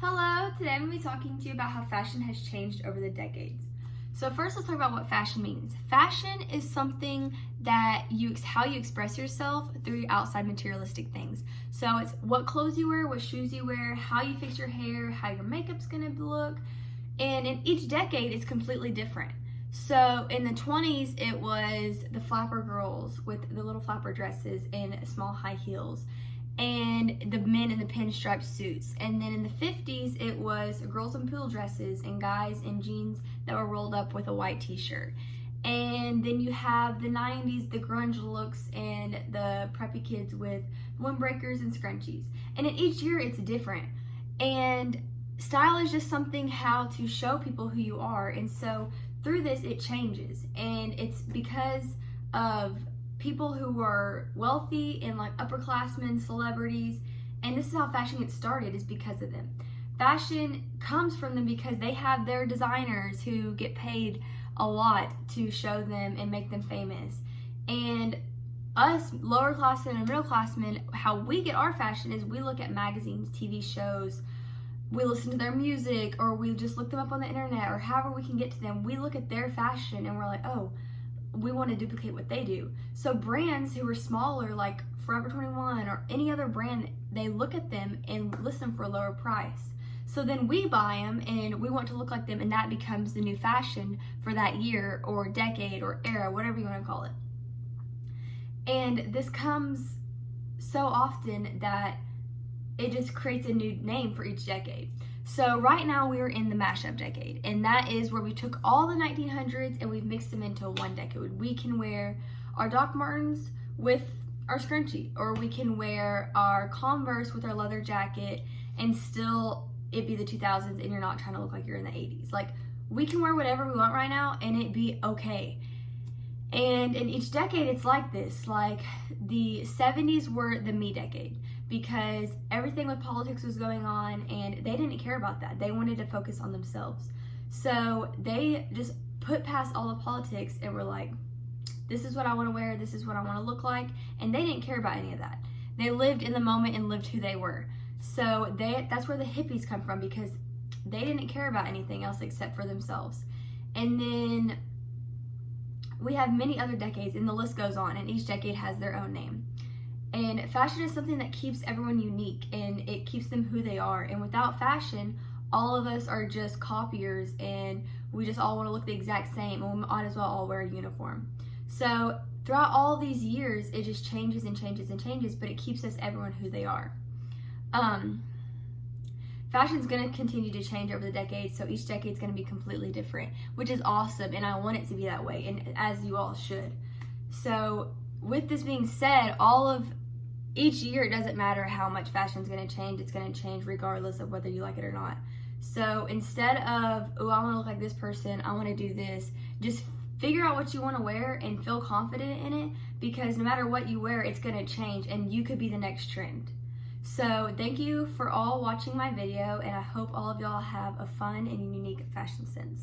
Hello, today I'm going to be talking to you about how fashion has changed over the decades. So first let's talk about what fashion means. Fashion is something that how you express yourself through outside materialistic things. So it's what clothes you wear, what shoes you wear, how you fix your hair, how your makeup's going to look. And in each decade it's completely different. So in the 20s it was the flapper girls with the little flapper dresses and small high heels, and the men in the pinstripe suits. And then in the 50s it was girls in pool dresses and guys in jeans that were rolled up with a white t-shirt. And then you have the 90s, the grunge looks and the preppy kids with windbreakers and scrunchies. And in each year it's different. And style is just something how to show people who you are. And so through this it changes, and it's because of people who are wealthy and like upperclassmen, celebrities, and this is how fashion gets started, is because of them. Fashion comes from them because they have their designers who get paid a lot to show them and make them famous. And us lower class and middle classmen, how we get our fashion is we look at magazines, TV shows, we listen to their music, or we just look them up on the internet, or however we can get to them. We look at their fashion and we're like, oh, we want to duplicate what they do. So brands who are smaller, like Forever 21 or any other brand, they look at them and list them for a lower price. So then we buy them and we want to look like them, and that becomes the new fashion for that year or decade or era, whatever you want to call it. And this comes so often that it just creates a new name for each decade. So right now we are in the mashup decade, and that is where we took all the 1900s and we've mixed them into one decade. We can wear our Doc Martens with our scrunchie, or we can wear our Converse with our leather jacket and still it be the 2000s and you're not trying to look like you're in the 80s. Like, we can wear whatever we want right now and it be okay. And in each decade it's like this. Like the 70s were the me decade, because everything with politics was going on and they didn't care about that. They wanted to focus on themselves. So they just put past all the politics and were like, this is what I want to wear, this is what I want to look like. And they didn't care about any of that. They lived in the moment and lived who they were. So that's where the hippies come from, because they didn't care about anything else except for themselves. And then we have many other decades, and the list goes on, and each decade has their own name. And fashion is something that keeps everyone unique, and it keeps them who they are. And without fashion, all of us are just copiers, and we just all want to look the exact same, and we might as well all wear a uniform. So throughout all these years, it just changes and changes and changes, but it keeps us everyone who they are. Fashion's going to continue to change over the decades, so each decade's going to be completely different, which is awesome, and I want it to be that way, and as you all should. So with this being said, each year, it doesn't matter how much fashion's going to change, it's going to change regardless of whether you like it or not. So instead of, oh, I want to look like this person, I want to do this, just figure out what you want to wear and feel confident in it, because no matter what you wear, it's going to change and you could be the next trend. So thank you for all watching my video, and I hope all of y'all have a fun and unique fashion sense.